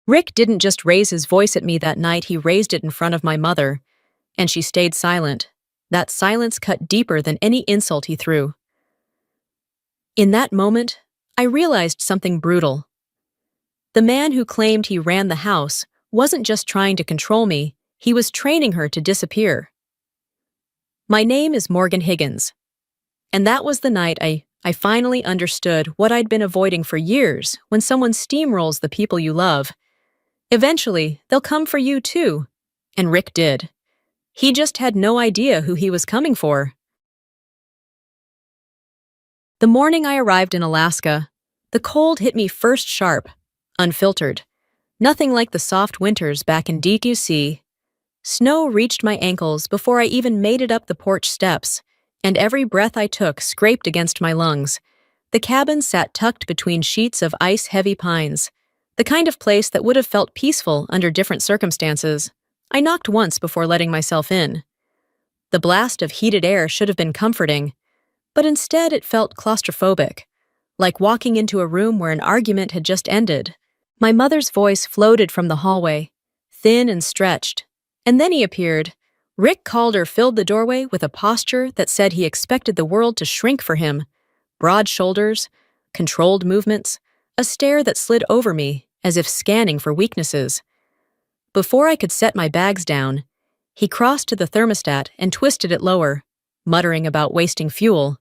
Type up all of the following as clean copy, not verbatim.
Rick didn't just raise his voice at me that night, he raised it in front of my mother, and she stayed silent. That silence cut deeper than any insult he threw. In that moment, I realized something brutal. The man who claimed he ran the house wasn't just trying to control me, he was training her to disappear. My name is Morgan Higgins, and that was the night I finally understood what I'd been avoiding for years. When someone steamrolls the people you love, eventually they'll come for you too, and Rick did. He just had no idea who he was coming for. The morning I arrived in Alaska, the cold hit me first sharp, unfiltered. Nothing like the soft winters back in DQC. Snow reached my ankles before I even made it up the porch steps, and every breath I took scraped against my lungs. The cabin sat tucked between sheets of ice-heavy pines, the kind of place that would have felt peaceful under different circumstances. I knocked once before letting myself in. The blast of heated air should have been comforting, but instead it felt claustrophobic, like walking into a room where an argument had just ended. My mother's voice floated from the hallway, thin and stretched, and then he appeared. Rick Calder filled the doorway with a posture that said he expected the world to shrink for him. Broad shoulders, controlled movements, a stare that slid over me as if scanning for weaknesses. Before I could set my bags down, he crossed to the thermostat and twisted it lower, muttering about wasting fuel.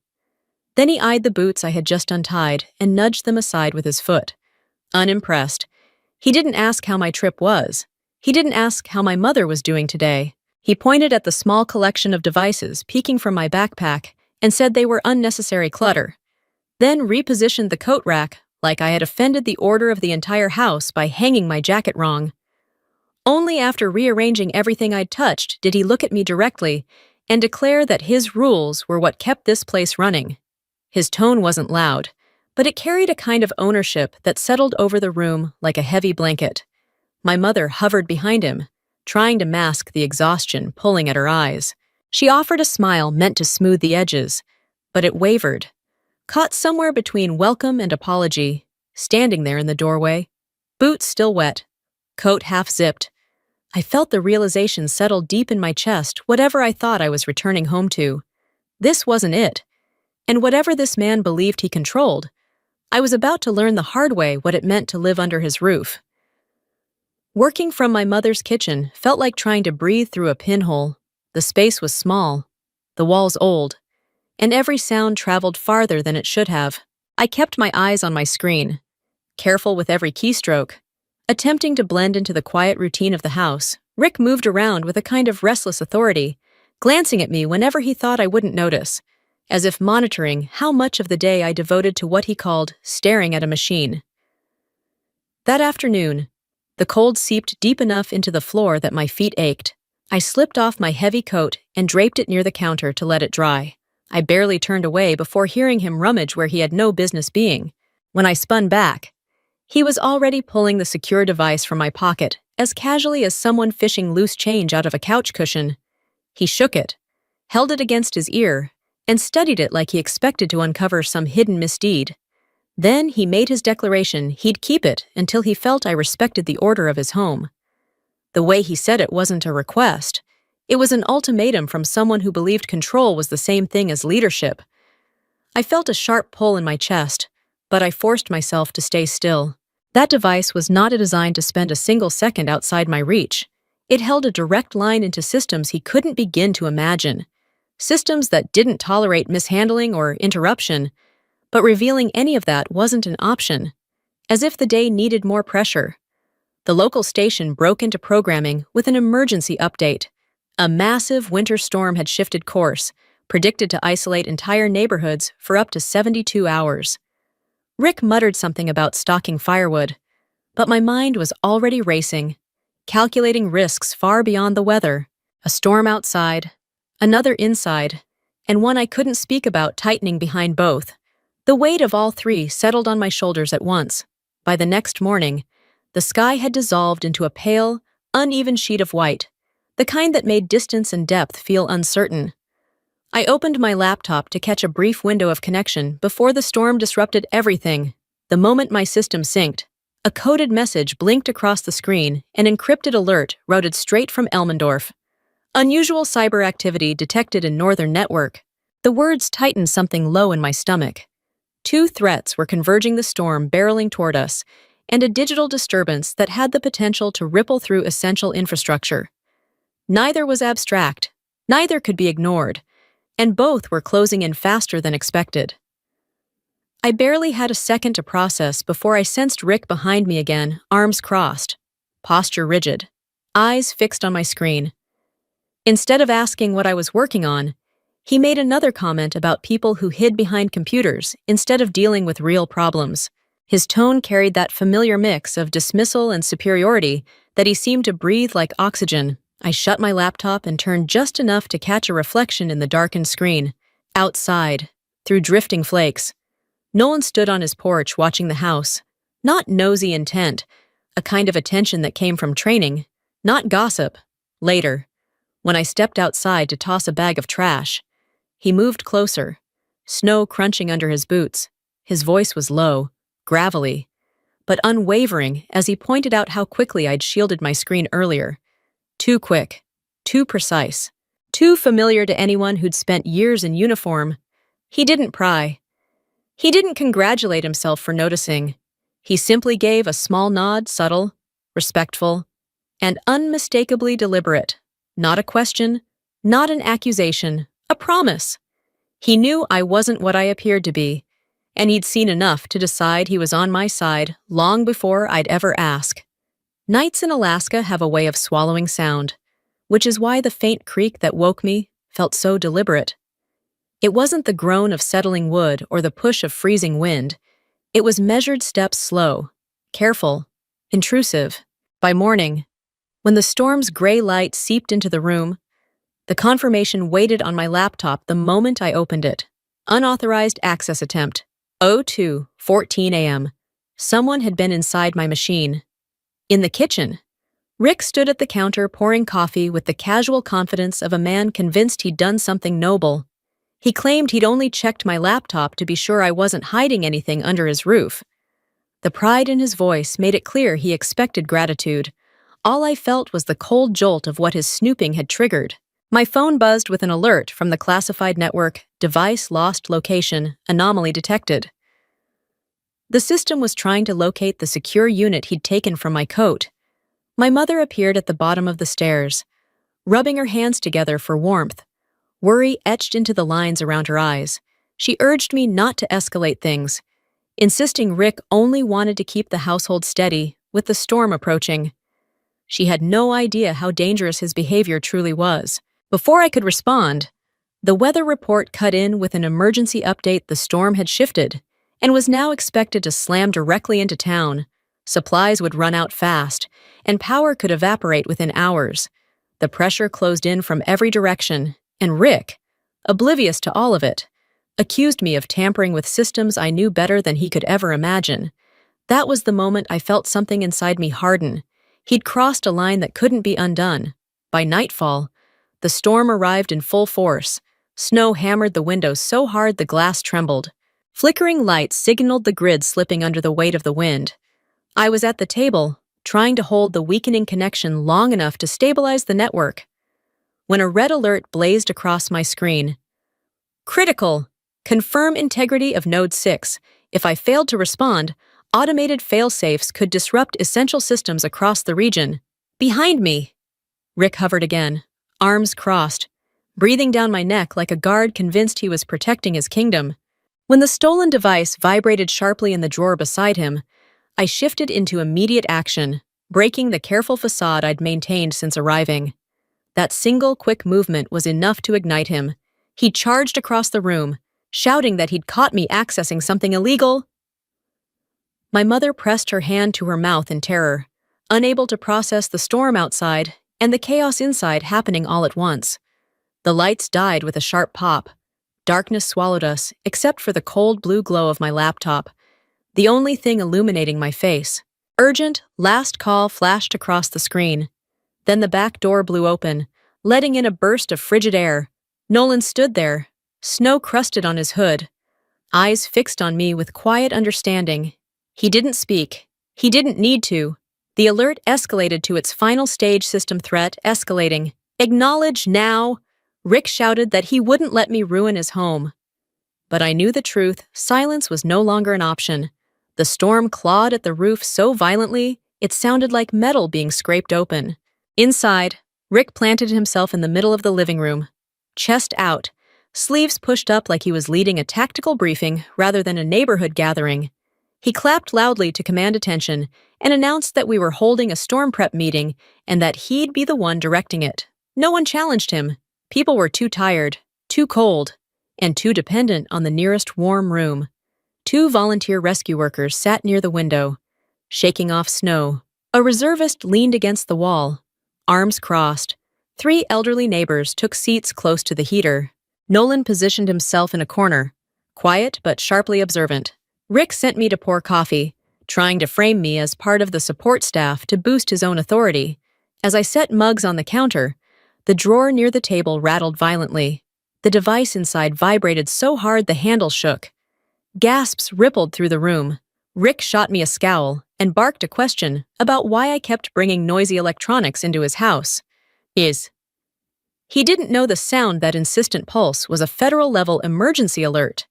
Then he eyed the boots I had just untied and nudged them aside with his foot. Unimpressed, he didn't ask how my trip was. He didn't ask how my mother was doing today. He pointed at the small collection of devices peeking from my backpack and said they were unnecessary clutter, then repositioned the coat rack like I had offended the order of the entire house by hanging my jacket wrong. Only after rearranging everything I'd touched did he look at me directly and declare that his rules were what kept this place running. His tone wasn't loud, but it carried a kind of ownership that settled over the room like a heavy blanket. My mother hovered behind him, trying to mask the exhaustion pulling at her eyes. She offered a smile meant to smooth the edges, but it wavered, caught somewhere between welcome and apology, standing there in the doorway, boots still wet, coat half-zipped. I felt the realization settle deep in my chest, whatever I thought I was returning home to. This wasn't it. And whatever this man believed he controlled, I was about to learn the hard way what it meant to live under his roof. Working from my mother's kitchen felt like trying to breathe through a pinhole. The space was small, the walls old, and every sound traveled farther than it should have. I kept my eyes on my screen, careful with every keystroke, attempting to blend into the quiet routine of the house. Rick moved around with a kind of restless authority, glancing at me whenever he thought I wouldn't notice, as if monitoring how much of the day I devoted to what he called staring at a machine. That afternoon, the cold seeped deep enough into the floor that my feet ached. I slipped off my heavy coat and draped it near the counter to let it dry. I barely turned away before hearing him rummage where he had no business being. When I spun back, he was already pulling the secure device from my pocket, as casually as someone fishing loose change out of a couch cushion. He shook it, held it against his ear, and studied it like he expected to uncover some hidden misdeed. Then he made his declaration he'd keep it until he felt I respected the order of his home. The way he said it wasn't a request. It was an ultimatum from someone who believed control was the same thing as leadership. I felt a sharp pull in my chest, but I forced myself to stay still. That device was not designed to spend a single second outside my reach. It held a direct line into systems he couldn't begin to imagine. Systems that didn't tolerate mishandling or interruption, but revealing any of that wasn't an option, as if the day needed more pressure. The local station broke into programming with an emergency update. A massive winter storm had shifted course, predicted to isolate entire neighborhoods for up to 72 hours. Rick muttered something about stocking firewood, but my mind was already racing, calculating risks far beyond the weather. A storm outside, another inside, and one I couldn't speak about tightening behind both. The weight of all three settled on my shoulders at once. By the next morning, the sky had dissolved into a pale, uneven sheet of white, the kind that made distance and depth feel uncertain. I opened my laptop to catch a brief window of connection before the storm disrupted everything. The moment my system synced, A coded message blinked across the screen, an encrypted alert routed straight from Elmendorf. Unusual cyber activity detected in Northern Network. The words tightened something low in my stomach. Two threats were converging: the storm barreling toward us, and a digital disturbance that had the potential to ripple through essential infrastructure. Neither was abstract, neither could be ignored, and both were closing in faster than expected. I barely had a second to process before I sensed Rick behind me again, arms crossed, posture rigid, eyes fixed on my screen. Instead of asking what I was working on, he made another comment about people who hid behind computers instead of dealing with real problems. His tone carried that familiar mix of dismissal and superiority that he seemed to breathe like oxygen. I shut my laptop and turned just enough to catch a reflection in the darkened screen. Outside, through drifting flakes, Nolan stood on his porch watching the house. Not nosy intent, a kind of attention that came from training, not gossip. Later, when I stepped outside to toss a bag of trash, he moved closer, snow crunching under his boots. His voice was low, gravelly, but unwavering as he pointed out how quickly I'd shielded my screen earlier. Too quick, too precise, too familiar to anyone who'd spent years in uniform. He didn't pry. He didn't congratulate himself for noticing. He simply gave a small nod, subtle, respectful, and unmistakably deliberate. Not a question, not an accusation, a promise. He knew I wasn't what I appeared to be, and he'd seen enough to decide he was on my side long before I'd ever ask. Nights in Alaska have a way of swallowing sound, which is why the faint creak that woke me felt so deliberate. It wasn't the groan of settling wood or the push of freezing wind. It was measured steps, slow, careful, intrusive. By morning, when the storm's gray light seeped into the room, the confirmation waited on my laptop the moment I opened it. Unauthorized access attempt. 02:14 a.m. Someone had been inside my machine. In the kitchen, Rick stood at the counter pouring coffee with the casual confidence of a man convinced he'd done something noble. He claimed he'd only checked my laptop to be sure I wasn't hiding anything under his roof. The pride in his voice made it clear he expected gratitude. All I felt was the cold jolt of what his snooping had triggered. My phone buzzed with an alert from the classified network, device lost location, anomaly detected. The system was trying to locate the secure unit he'd taken from my coat. My mother appeared at the bottom of the stairs, rubbing her hands together for warmth. Worry etched into the lines around her eyes. She urged me not to escalate things, insisting Rick only wanted to keep the household steady with the storm approaching. She had no idea how dangerous his behavior truly was. Before I could respond, the weather report cut in with an emergency update. The storm had shifted and was now expected to slam directly into town. Supplies would run out fast, and power could evaporate within hours. The pressure closed in from every direction, and Rick, oblivious to all of it, accused me of tampering with systems I knew better than he could ever imagine. That was the moment I felt something inside me harden. He'd crossed a line that couldn't be undone. By nightfall, the storm arrived in full force. Snow hammered the windows so hard the glass trembled. Flickering lights signaled the grid slipping under the weight of the wind. I was at the table, trying to hold the weakening connection long enough to stabilize the network, when a red alert blazed across my screen. Critical! Confirm integrity of Node 6. If I failed to respond, automated failsafes could disrupt essential systems across the region. Behind me! Rick hovered again, arms crossed, breathing down my neck like a guard convinced he was protecting his kingdom. When the stolen device vibrated sharply in the drawer beside him, I shifted into immediate action, breaking the careful facade I'd maintained since arriving. That single quick movement was enough to ignite him. He charged across the room, shouting that he'd caught me accessing something illegal. My mother pressed her hand to her mouth in terror, unable to process the storm outside and the chaos inside happening all at once. The lights died with a sharp pop. Darkness swallowed us, except for the cold blue glow of my laptop, the only thing illuminating my face. Urgent, last call flashed across the screen. Then the back door blew open, letting in a burst of frigid air. Nolan stood there, snow crusted on his hood, eyes fixed on me with quiet understanding. He didn't speak. He didn't need to. The alert escalated to its final stage, system threat escalating. Acknowledge now! Rick shouted that he wouldn't let me ruin his home. But I knew the truth. Silence was no longer an option. The storm clawed at the roof so violently, it sounded like metal being scraped open. Inside, Rick planted himself in the middle of the living room, chest out, sleeves pushed up like he was leading a tactical briefing rather than a neighborhood gathering. He clapped loudly to command attention and announced that we were holding a storm prep meeting and that he'd be the one directing it. No one challenged him. People were too tired, too cold, and too dependent on the nearest warm room. 2 volunteer rescue workers sat near the window, shaking off snow. A reservist leaned against the wall, arms crossed. 3 elderly neighbors took seats close to the heater. Nolan positioned himself in a corner, quiet but sharply observant. Rick sent me to pour coffee, trying to frame me as part of the support staff to boost his own authority. As I set mugs on the counter, the drawer near the table rattled violently. The device inside vibrated so hard the handle shook. Gasps rippled through the room. Rick shot me a scowl and barked a question about why I kept bringing noisy electronics into his house. He didn't know the sound. That insistent pulse was a federal-level emergency alert.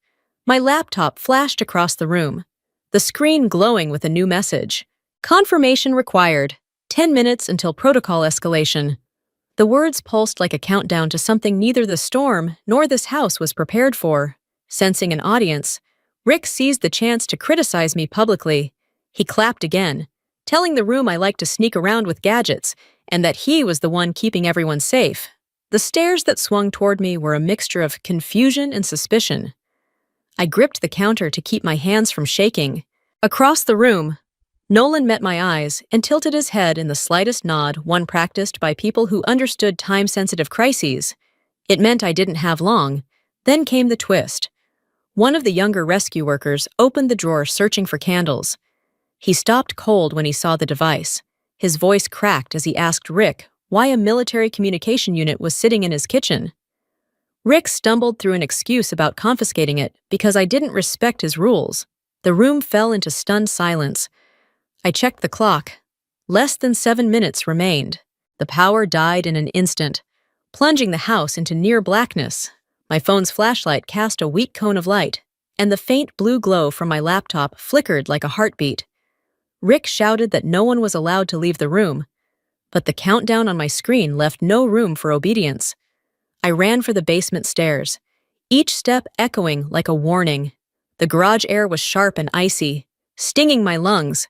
My laptop flashed across the room, the screen glowing with a new message. Confirmation required. 10 minutes until protocol escalation. The words pulsed like a countdown to something neither the storm nor this house was prepared for. Sensing an audience, Rick seized the chance to criticize me publicly. He clapped again, telling the room I liked to sneak around with gadgets and that he was the one keeping everyone safe. The stares that swung toward me were a mixture of confusion and suspicion. I gripped the counter to keep my hands from shaking. Across the room, Nolan met my eyes and tilted his head in the slightest nod one practiced by people who understood time-sensitive crises. It meant I didn't have long. Then came the twist. One of the younger rescue workers opened the drawer searching for candles. He stopped cold when he saw the device. His voice cracked as he asked Rick why a military communication unit was sitting in his kitchen. Rick stumbled through an excuse about confiscating it because I didn't respect his rules. The room fell into stunned silence. I checked the clock. Less than 7 minutes remained. The power died in an instant, plunging the house into near blackness. My phone's flashlight cast a weak cone of light, and the faint blue glow from my laptop flickered like a heartbeat. Rick shouted that no one was allowed to leave the room, but the countdown on my screen left no room for obedience. I ran for the basement stairs, each step echoing like a warning. The garage air was sharp and icy, stinging my lungs.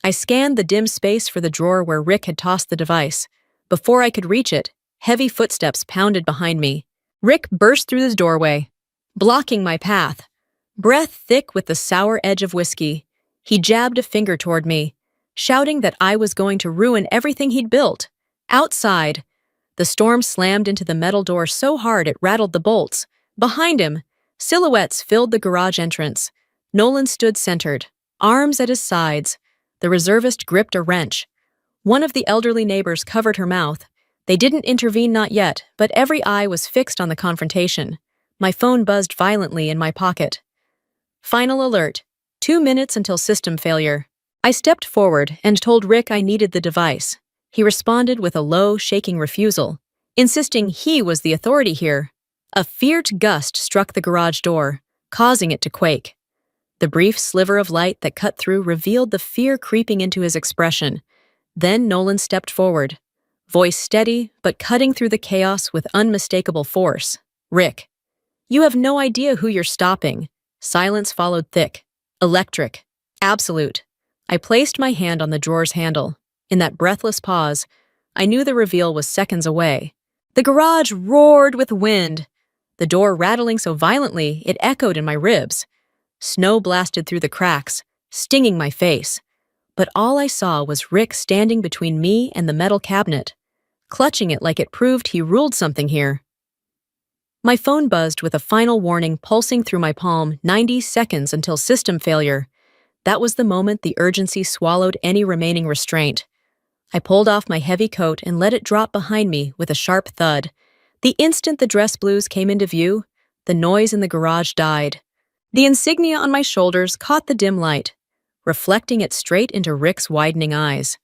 I scanned the dim space for the drawer where Rick had tossed the device. Before I could reach it, heavy footsteps pounded behind me. Rick burst through the doorway, blocking my path. Breath thick with the sour edge of whiskey, he jabbed a finger toward me, shouting that I was going to ruin everything he'd built. Outside, the storm slammed into the metal door so hard it rattled the bolts. Behind him, silhouettes filled the garage entrance. Nolan stood centered, arms at his sides. The reservist gripped a wrench. One of the elderly neighbors covered her mouth. They didn't intervene, not yet, but every eye was fixed on the confrontation. My phone buzzed violently in my pocket. Final alert. 2 minutes until system failure. I stepped forward and told Rick I needed the device. He responded with a low, shaking refusal, insisting he was the authority here. A fierce gust struck the garage door, causing it to quake. The brief sliver of light that cut through revealed the fear creeping into his expression. Then Nolan stepped forward, voice steady but cutting through the chaos with unmistakable force. Rick, you have no idea who you're stopping. Silence followed thick, electric, absolute. I placed my hand on the drawer's handle. In that breathless pause, I knew the reveal was seconds away. The garage roared with wind, the door rattling so violently it echoed in my ribs. Snow blasted through the cracks, stinging my face. But all I saw was Rick standing between me and the metal cabinet, clutching it like it proved he ruled something here. My phone buzzed with a final warning pulsing through my palm. 90 seconds until system failure. That was the moment the urgency swallowed any remaining restraint. I pulled off my heavy coat and let it drop behind me with a sharp thud. The instant the dress blues came into view, the noise in the garage died. The insignia on my shoulders caught the dim light. reflecting it straight into Rick's widening eyes.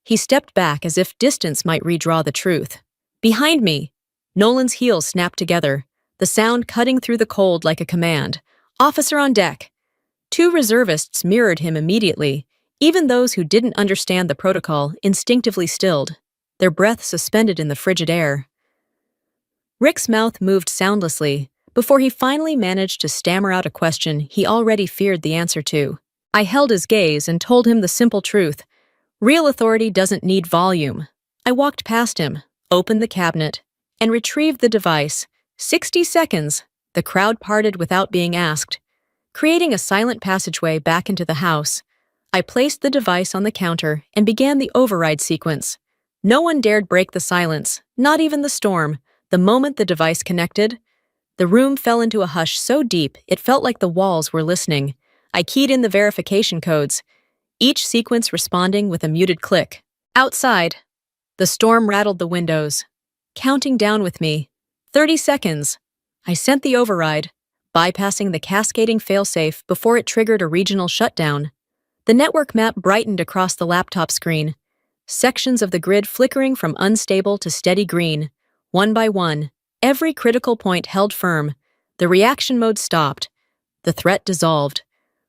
He stepped back as if distance might redraw the truth. Behind me, Nolan's heels snapped together, the sound cutting through the cold like a command. "Officer on deck!" Two reservists mirrored him immediately. Even those who didn't understand the protocol instinctively stilled, their breath suspended in the frigid air. Rick's mouth moved soundlessly before he finally managed to stammer out a question he already feared the answer to. I held his gaze and told him the simple truth. Real authority doesn't need volume. I walked past him, opened the cabinet, and retrieved the device. 60 seconds. The crowd parted without being asked, creating a silent passageway back into the house. I placed the device on the counter and began the override sequence. No one dared break the silence, not even the storm. The moment the device connected, the room fell into a hush so deep it felt like the walls were listening. I keyed in the verification codes, each sequence responding with a muted click. Outside, the storm rattled the windows, counting down with me. 30 seconds. I sent the override, bypassing the cascading failsafe before it triggered a regional shutdown. The network map brightened across the laptop screen, sections of the grid flickering from unstable to steady green. One by one, every critical point held firm. The reaction mode stopped. The threat dissolved.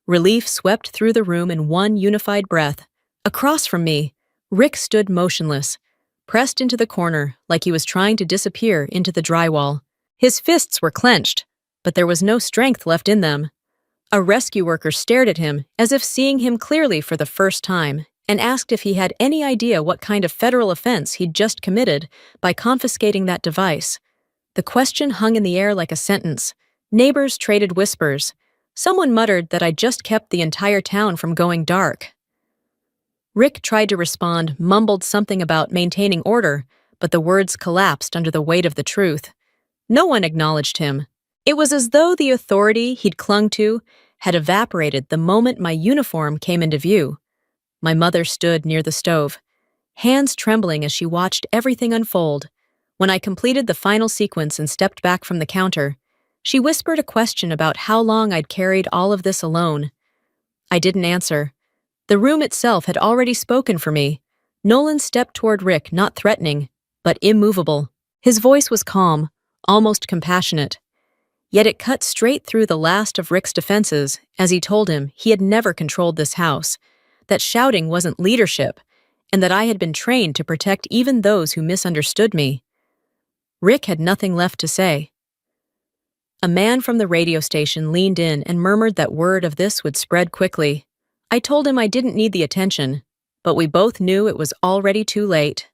Relief swept through the room in one unified breath. Across from me, Rick stood motionless, pressed into the corner like he was trying to disappear into the drywall. His fists were clenched, but there was no strength left in them. A rescue worker stared at him as if seeing him clearly for the first time and asked if he had any idea what kind of federal offense he'd just committed by confiscating that device. The question hung in the air like a sentence. Neighbors traded whispers. Someone muttered that I'd just kept the entire town from going dark. Rick tried to respond, mumbled something about maintaining order, but the words collapsed under the weight of the truth. No one acknowledged him. It was as though the authority he'd clung to had evaporated the moment my uniform came into view. My mother stood near the stove, hands trembling as she watched everything unfold. When I completed the final sequence and stepped back from the counter, she whispered a question about how long I'd carried all of this alone. I didn't answer. The room itself had already spoken for me. Nolan stepped toward Rick, not threatening, but immovable. His voice was calm, almost compassionate. Yet it cut straight through the last of Rick's defenses as he told him he had never controlled this house, that shouting wasn't leadership, and that I had been trained to protect even those who misunderstood me. Rick had nothing left to say. A man from the radio station leaned in and murmured that word of this would spread quickly. I told him I didn't need the attention, but we both knew it was already too late.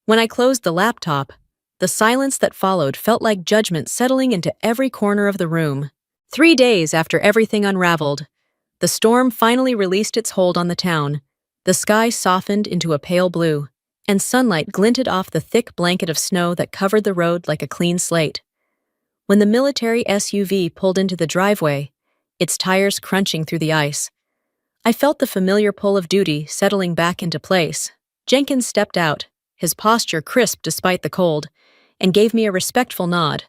When I closed the laptop, the silence that followed felt like judgment settling into every corner of the room. 3 days after everything unraveled, the storm finally released its hold on the town. The sky softened into a pale blue, and sunlight glinted off the thick blanket of snow that covered the road like a clean slate. When the military SUV pulled into the driveway, its tires crunching through the ice, I felt the familiar pull of duty settling back into place. Jenkins stepped out, his posture crisp despite the cold, and gave me a respectful nod.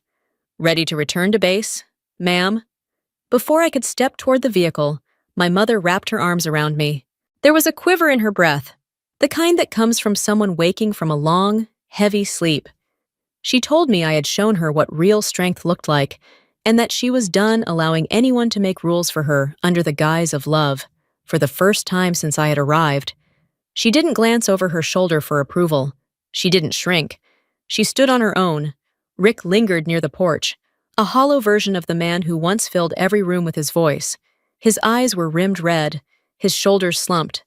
"Ready to return to base, ma'am?" Before I could step toward the vehicle, my mother wrapped her arms around me. There was a quiver in her breath, the kind that comes from someone waking from a long, heavy sleep. She told me I had shown her what real strength looked like, and that she was done allowing anyone to make rules for her under the guise of love, for the first time since I had arrived. She didn't glance over her shoulder for approval. She didn't shrink. She stood on her own. Rick lingered near the porch, a hollow version of the man who once filled every room with his voice. His eyes were rimmed red, his shoulders slumped,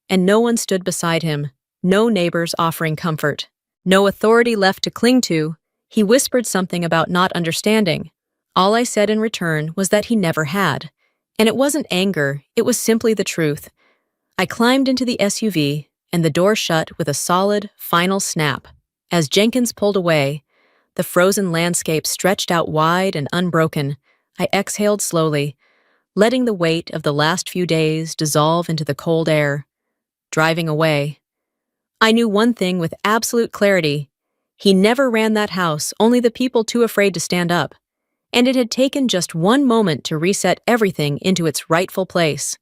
and no one stood beside him, no neighbors offering comfort, no authority left to cling to. He whispered something about not understanding. All I said in return was that he never had. And it wasn't anger, it was simply the truth. I climbed into the SUV, and the door shut with a solid, final snap. As Jenkins pulled away, the frozen landscape stretched out wide and unbroken. I exhaled slowly, letting the weight of the last few days dissolve into the cold air. Driving away, I knew one thing with absolute clarity. He never ran that house, only the people too afraid to stand up. And it had taken just one moment to reset everything into its rightful place.